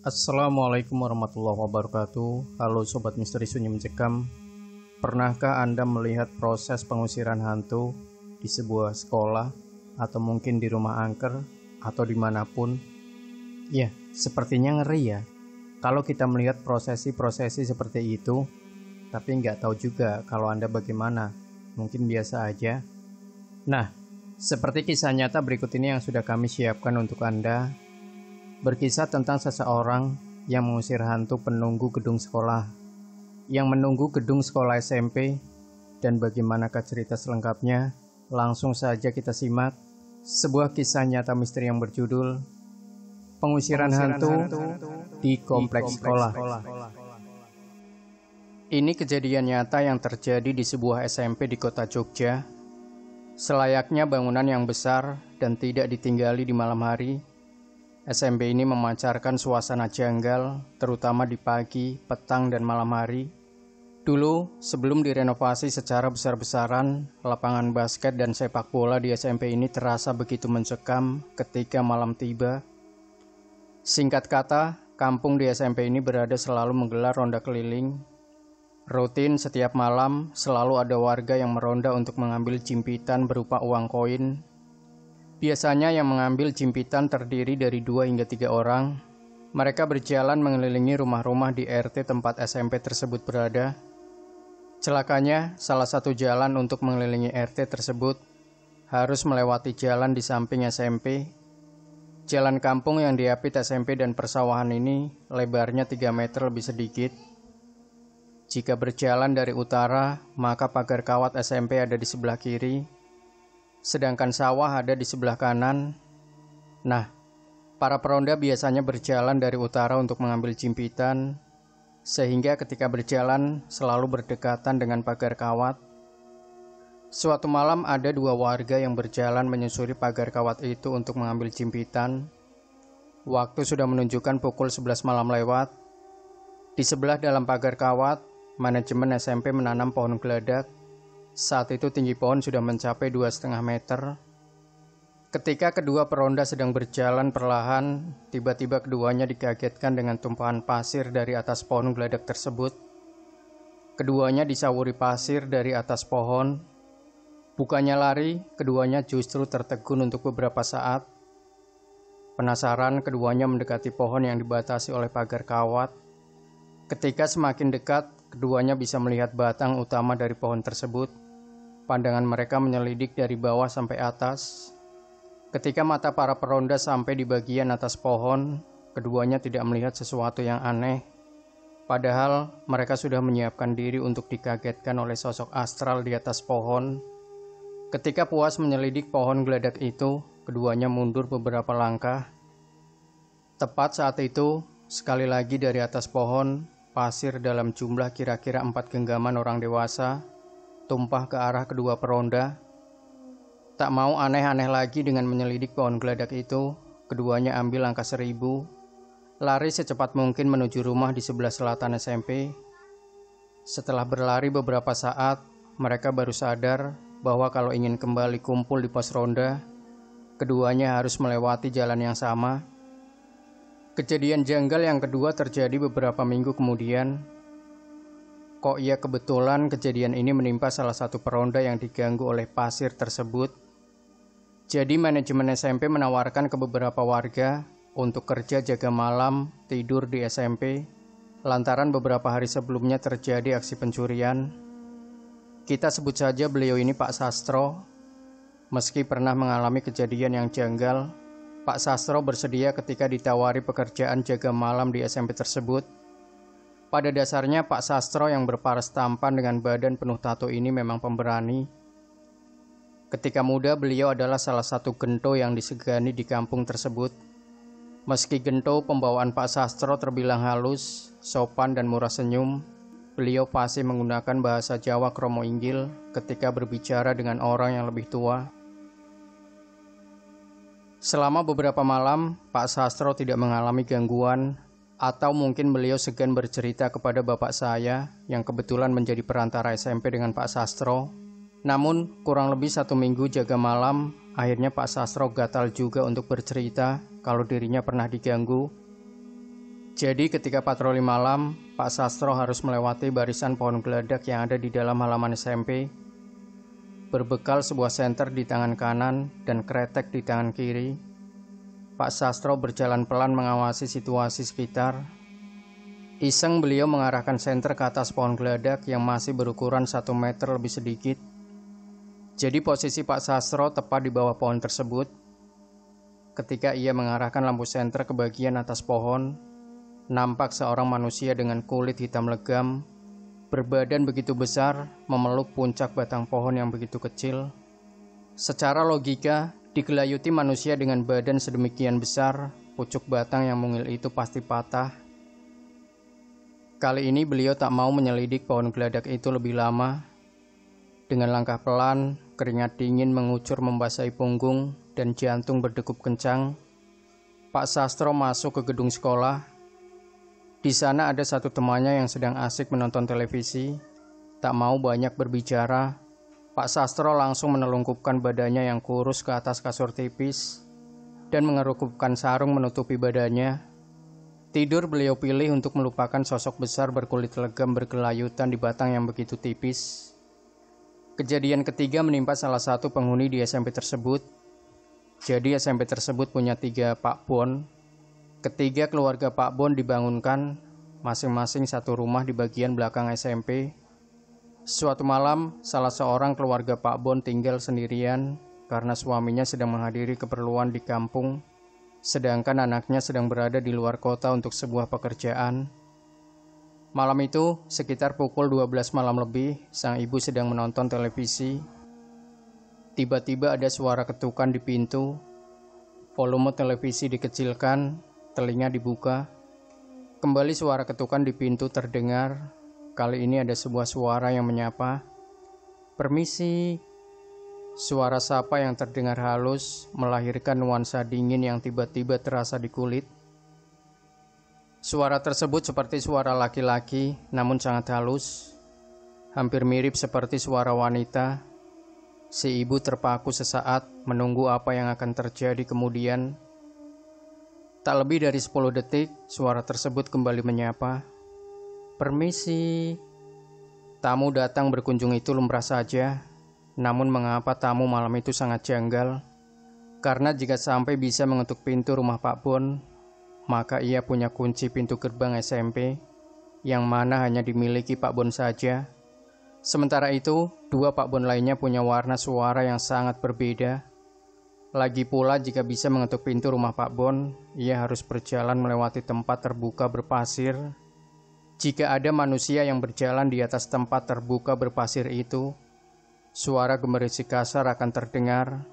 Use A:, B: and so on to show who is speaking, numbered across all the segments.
A: Assalamualaikum warahmatullahi wabarakatuh. Halo Sobat Misteri Sunyi Mencekam. Pernahkah Anda melihat proses pengusiran hantu di sebuah sekolah atau mungkin di rumah angker atau dimanapun? Ya, sepertinya ngeri ya kalau kita melihat prosesi-prosesi seperti itu. Tapi nggak tahu juga kalau Anda bagaimana. Mungkin biasa aja. Nah, seperti kisah nyata berikut ini yang sudah kami siapkan untuk Anda. Berkisah tentang seseorang yang mengusir hantu penunggu gedung sekolah, yang menunggu gedung sekolah SMP, dan bagaimanakah cerita selengkapnya. Langsung saja kita simak sebuah kisah nyata misteri yang berjudul Pengusiran Hantu di Kompleks Sekolah. Ini kejadian nyata yang terjadi di sebuah SMP di kota Jogja. Selayaknya bangunan yang besar dan tidak ditinggali di malam hari, SMP ini memancarkan suasana janggal, terutama di pagi, petang, dan malam hari. Dulu, sebelum direnovasi secara besar-besaran, lapangan basket dan sepak bola di SMP ini terasa begitu mencekam ketika malam tiba. Singkat kata, kampung di SMP ini berada selalu menggelar ronda keliling. Rutin setiap malam, selalu ada warga yang meronda untuk mengambil jimpitan berupa uang koin. Biasanya yang mengambil jimpitan terdiri dari 2 hingga 3 orang. Mereka berjalan mengelilingi rumah-rumah di RT tempat SMP tersebut berada. Celakanya, salah satu jalan untuk mengelilingi RT tersebut harus melewati jalan di samping SMP. Jalan kampung yang diapit SMP dan persawahan ini lebarnya 3 meter lebih sedikit. Jika berjalan dari utara, maka pagar kawat SMP ada di sebelah kiri, sedangkan sawah ada di sebelah kanan. Nah, para peronda biasanya berjalan dari utara untuk mengambil jimpitan, sehingga ketika berjalan selalu berdekatan dengan pagar kawat. Suatu malam ada 2 warga yang berjalan menyusuri pagar kawat itu untuk mengambil jimpitan. Waktu sudah menunjukkan pukul 11 malam lewat. Di sebelah dalam pagar kawat, manajemen SMP menanam pohon geladak. Saat itu tinggi pohon sudah mencapai 2,5 meter. Ketika kedua peronda sedang berjalan perlahan, tiba-tiba keduanya dikagetkan dengan tumpahan pasir dari atas pohon geladak tersebut. Keduanya disawuri pasir dari atas pohon. Bukannya lari, keduanya justru tertegun untuk beberapa saat. Penasaran, keduanya mendekati pohon yang dibatasi oleh pagar kawat. Ketika semakin dekat, keduanya bisa melihat batang utama dari pohon tersebut. Pandangan mereka menyelidik dari bawah sampai atas. Ketika mata para peronda sampai di bagian atas pohon, keduanya tidak melihat sesuatu yang aneh. Padahal mereka sudah menyiapkan diri untuk dikagetkan oleh sosok astral di atas pohon. Ketika puas menyelidik pohon geladak itu, keduanya mundur beberapa langkah. Tepat saat itu, sekali lagi dari atas pohon, pasir dalam jumlah kira-kira 4 genggaman orang dewasa tumpah ke arah kedua peronda. Tak mau aneh-aneh lagi dengan menyelidik pohon geladak itu, keduanya ambil langkah 1000, lari secepat mungkin menuju rumah di sebelah selatan SMP. Setelah berlari beberapa saat, mereka baru sadar bahwa kalau ingin kembali kumpul di pos ronda, keduanya harus melewati jalan yang sama. Kejadian janggal yang kedua terjadi beberapa minggu kemudian. Kok ya kebetulan kejadian ini menimpa salah satu peronda yang diganggu oleh pasir tersebut. Jadi manajemen SMP menawarkan ke beberapa warga untuk kerja jaga malam, tidur di SMP, lantaran beberapa hari sebelumnya terjadi aksi pencurian. Kita sebut saja beliau ini Pak Sastro. Meski pernah mengalami kejadian yang janggal, Pak Sastro bersedia ketika ditawari pekerjaan jaga malam di SMP tersebut. Pada dasarnya Pak Sastro yang berparas tampan dengan badan penuh tato ini memang pemberani. Ketika muda beliau adalah salah satu gento yang disegani di kampung tersebut. Meski gento, pembawaan Pak Sastro terbilang halus, sopan dan murah senyum. Beliau pasti menggunakan bahasa Jawa kromo inggil ketika berbicara dengan orang yang lebih tua. Selama beberapa malam, Pak Sastro tidak mengalami gangguan. Atau mungkin beliau segan bercerita kepada bapak saya yang kebetulan menjadi perantara SMP dengan Pak Sastro. Namun kurang lebih 1 minggu jaga malam, akhirnya Pak Sastro gatal juga untuk bercerita kalau dirinya pernah diganggu. Jadi ketika patroli malam, Pak Sastro harus melewati barisan pohon geladak yang ada di dalam halaman SMP. Berbekal sebuah senter di tangan kanan dan kretek di tangan kiri, Pak Sastro berjalan pelan mengawasi situasi sekitar. Iseng beliau mengarahkan senter ke atas pohon geladak yang masih berukuran 1 meter lebih sedikit. Jadi posisi Pak Sastro tepat di bawah pohon tersebut. Ketika ia mengarahkan lampu senter ke bagian atas pohon, nampak seorang manusia dengan kulit hitam legam, berbadan begitu besar, memeluk puncak batang pohon yang begitu kecil. Secara logika, digelayuti manusia dengan badan sedemikian besar, pucuk batang yang mungil itu pasti patah. Kali ini beliau tak mau menyelidik pohon geladak itu lebih lama. Dengan langkah pelan, keringat dingin mengucur membasahi punggung dan jantung berdegup kencang, Pak Sastro masuk ke gedung sekolah. Di sana ada satu temannya yang sedang asik menonton televisi. Tak mau banyak berbicara, Pak Sastro langsung menelungkupkan badannya yang kurus ke atas kasur tipis dan mengerukupkan sarung menutupi badannya. Tidur beliau pilih untuk melupakan sosok besar berkulit legam bergelayutan di batang yang begitu tipis. Kejadian ketiga menimpa salah satu penghuni di SMP tersebut. Jadi SMP tersebut punya 3 Pak Bon. Ketiga keluarga Pak Bon dibangunkan, masing-masing satu rumah di bagian belakang SMP. Suatu malam, salah seorang keluarga Pak Bon tinggal sendirian karena suaminya sedang menghadiri keperluan di kampung, sedangkan anaknya sedang berada di luar kota untuk sebuah pekerjaan. Malam itu, sekitar pukul 12 malam lebih, sang ibu sedang menonton televisi. Tiba-tiba ada suara ketukan di pintu. Volume televisi dikecilkan, telinga dibuka. Kembali suara ketukan di pintu terdengar. Kali ini ada sebuah suara yang menyapa. "Permisi." Suara sapa yang terdengar halus melahirkan nuansa dingin yang tiba-tiba terasa di kulit. Suara tersebut seperti suara laki-laki, namun sangat halus. Hampir mirip seperti suara wanita. Si ibu terpaku sesaat menunggu apa yang akan terjadi kemudian. Tak lebih dari 10 detik, suara tersebut kembali menyapa. "Permisi." Tamu datang berkunjung itu lumrah saja. Namun mengapa tamu malam itu sangat janggal? Karena jika sampai bisa mengetuk pintu rumah Pak Bon, maka ia punya kunci pintu gerbang SMP, yang mana hanya dimiliki Pak Bon saja. Sementara itu, 2 Pak Bon lainnya punya warna suara yang sangat berbeda. Lagi pula jika bisa mengetuk pintu rumah Pak Bon, ia harus berjalan melewati tempat terbuka berpasir. Jika ada manusia yang berjalan di atas tempat terbuka berpasir itu, suara gemericik kasar akan terdengar.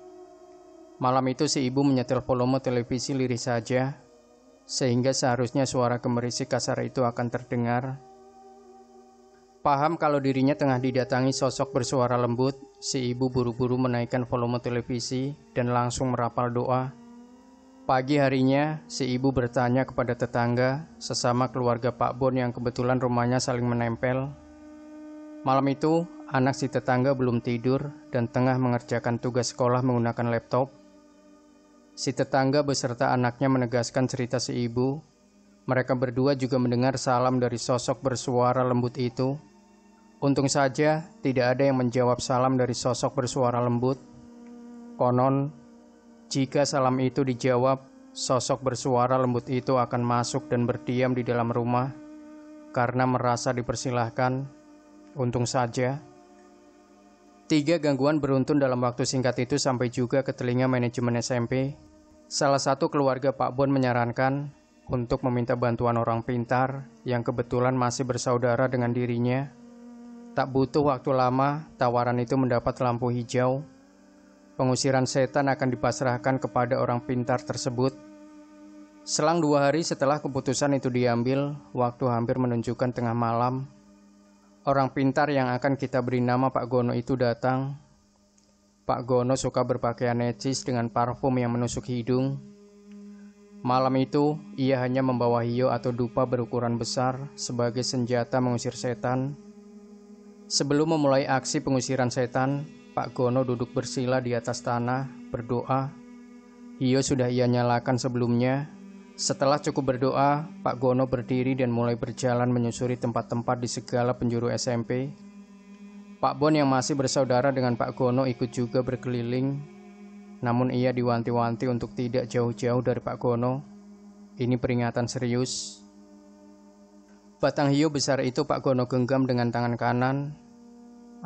A: Malam itu si ibu menyetel volume televisi lirih saja, sehingga seharusnya suara gemerisik kasar itu akan terdengar. Paham kalau dirinya tengah didatangi sosok bersuara lembut, si ibu buru-buru menaikkan volume televisi dan langsung merapal doa. Pagi harinya, si ibu bertanya kepada tetangga, sesama keluarga Pak Bon yang kebetulan rumahnya saling menempel. Malam itu, anak si tetangga belum tidur dan tengah mengerjakan tugas sekolah menggunakan laptop. Si tetangga beserta anaknya menegaskan cerita si ibu. Mereka berdua juga mendengar salam dari sosok bersuara lembut itu. Untung saja tidak ada yang menjawab salam dari sosok bersuara lembut. Konon, jika salam itu dijawab, sosok bersuara lembut itu akan masuk dan berdiam di dalam rumah karena merasa dipersilahkan. Untung saja. 3 gangguan beruntun dalam waktu singkat itu sampai juga ke telinga manajemen SMP. Salah satu keluarga Pak Bon menyarankan untuk meminta bantuan orang pintar yang kebetulan masih bersaudara dengan dirinya. Tak butuh waktu lama, tawaran itu mendapat lampu hijau. Pengusiran setan akan dipasrahkan kepada orang pintar tersebut. Selang 2 hari setelah keputusan itu diambil, waktu hampir menunjukkan tengah malam. Orang pintar yang akan kita beri nama Pak Gono itu datang. Pak Gono suka berpakaian necis dengan parfum yang menusuk hidung. Malam itu, ia hanya membawa hiyo atau dupa berukuran besar sebagai senjata mengusir setan. Sebelum memulai aksi pengusiran setan, Pak Gono duduk bersila di atas tanah, berdoa. Hiyo sudah ia nyalakan sebelumnya. Setelah cukup berdoa, Pak Gono berdiri dan mulai berjalan menyusuri tempat-tempat di segala penjuru SMP. Pak Bon yang masih bersaudara dengan Pak Gono ikut juga berkeliling, namun ia diwanti-wanti untuk tidak jauh-jauh dari Pak Gono. Ini peringatan serius. Batang hiu besar itu Pak Gono genggam dengan tangan kanan.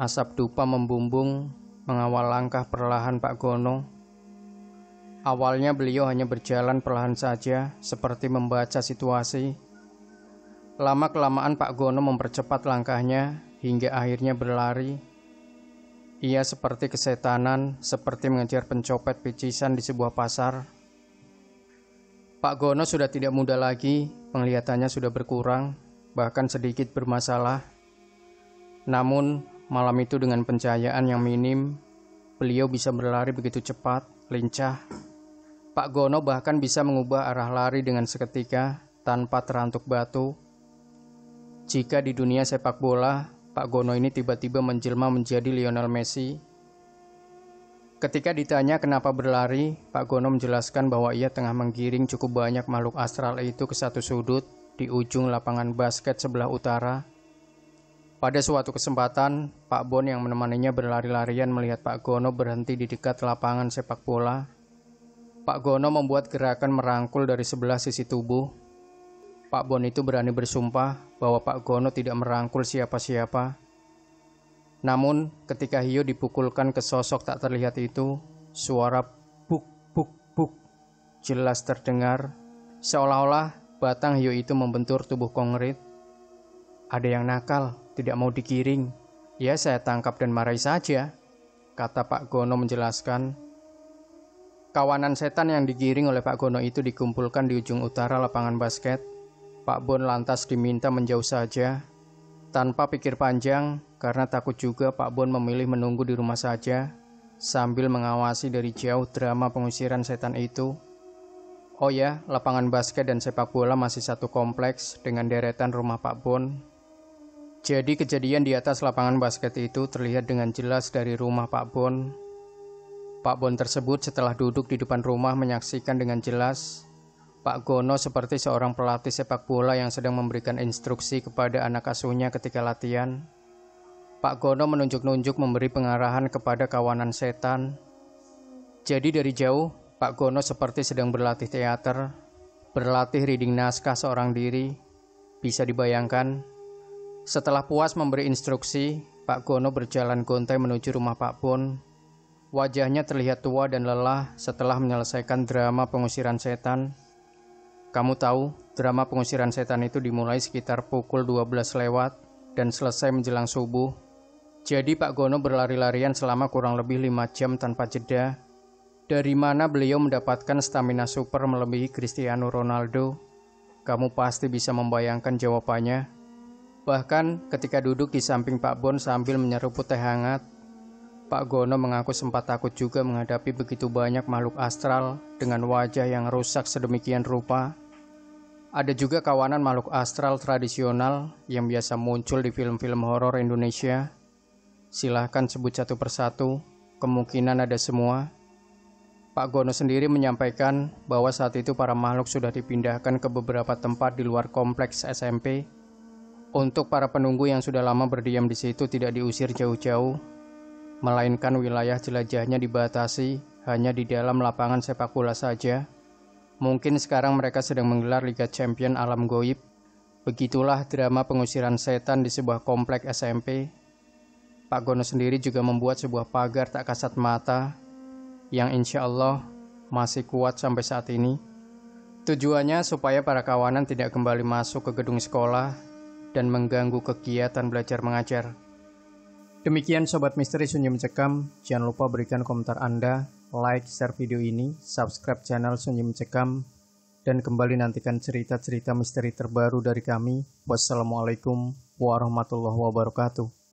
A: Asap dupa membumbung mengawal langkah perlahan Pak Gono. Awalnya beliau hanya berjalan perlahan saja, seperti membaca situasi. Lama-kelamaan Pak Gono mempercepat langkahnya, hingga akhirnya berlari. Ia seperti kesetanan, seperti mengejar pencopet picisan di sebuah pasar. Pak Gono sudah tidak muda lagi, penglihatannya sudah berkurang, bahkan sedikit bermasalah. Namun, malam itu dengan pencahayaan yang minim, beliau bisa berlari begitu cepat, lincah. Pak Gono bahkan bisa mengubah arah lari dengan seketika tanpa terantuk batu. Jika di dunia sepak bola, Pak Gono ini tiba-tiba menjelma menjadi Lionel Messi. Ketika ditanya kenapa berlari, Pak Gono menjelaskan bahwa ia tengah menggiring cukup banyak makhluk astral itu ke satu sudut di ujung lapangan basket sebelah utara. Pada suatu kesempatan, Pak Bon yang menemaninya berlari-larian melihat Pak Gono berhenti di dekat lapangan sepak bola. Pak Gono membuat gerakan merangkul dari sebelah sisi tubuh. Pak Bon itu berani bersumpah bahwa Pak Gono tidak merangkul siapa-siapa. Namun, ketika hiu dipukulkan ke sosok tak terlihat itu, suara buk buk buk jelas terdengar, seolah-olah batang hiu itu membentur tubuh konkret. Ada yang nakal, tidak mau digiring. Ya, saya tangkap dan marahi saja, kata Pak Gono menjelaskan. Kawanan setan yang digiring oleh Pak Gono itu dikumpulkan di ujung utara lapangan basket. Pak Bon lantas diminta menjauh saja. Tanpa pikir panjang, karena takut juga Pak Bon memilih menunggu di rumah saja, sambil mengawasi dari jauh drama pengusiran setan itu. Oh ya, lapangan basket dan sepak bola masih satu kompleks dengan deretan rumah Pak Bon. Jadi kejadian di atas lapangan basket itu terlihat dengan jelas dari rumah Pak Bon. Pak Bon tersebut setelah duduk di depan rumah menyaksikan dengan jelas Pak Gono seperti seorang pelatih sepak bola yang sedang memberikan instruksi kepada anak asuhnya ketika latihan. Pak Gono menunjuk-nunjuk memberi pengarahan kepada kawanan setan. Jadi dari jauh, Pak Gono seperti sedang berlatih teater, berlatih reading naskah seorang diri. Bisa dibayangkan, setelah puas memberi instruksi, Pak Gono berjalan gontai menuju rumah Pak Bon. Wajahnya terlihat tua dan lelah setelah menyelesaikan drama pengusiran setan. Kamu tahu, drama pengusiran setan itu dimulai sekitar pukul 12 lewat dan selesai menjelang subuh. Jadi Pak Gono berlari-larian selama kurang lebih 5 jam tanpa jeda. Dari mana beliau mendapatkan stamina super melebihi Cristiano Ronaldo? Kamu pasti bisa membayangkan jawabannya. Bahkan ketika duduk di samping Pak Bon sambil menyeruput teh hangat, Pak Gono mengaku sempat takut juga menghadapi begitu banyak makhluk astral dengan wajah yang rusak sedemikian rupa. Ada juga kawanan makhluk astral tradisional yang biasa muncul di film-film horor Indonesia. Silahkan sebut satu persatu, kemungkinan ada semua. Pak Gono sendiri menyampaikan bahwa saat itu para makhluk sudah dipindahkan ke beberapa tempat di luar kompleks SMP. Untuk para penunggu yang sudah lama berdiam di situ tidak diusir jauh-jauh, melainkan wilayah jelajahnya dibatasi hanya di dalam lapangan sepak bola saja. Mungkin sekarang mereka sedang menggelar Liga Champion alam goib. Begitulah drama pengusiran setan di sebuah komplek SMP. Pak Gono sendiri juga membuat sebuah pagar tak kasat mata yang insya Allah masih kuat sampai saat ini. Tujuannya supaya para kawanan tidak kembali masuk ke gedung sekolah dan mengganggu kegiatan belajar mengajar. Demikian Sobat Misteri Sunyi Mencekam, jangan lupa berikan komentar Anda, like, share video ini, subscribe channel Sunyi Mencekam, dan kembali nantikan cerita-cerita misteri terbaru dari kami. Wassalamualaikum warahmatullahi wabarakatuh.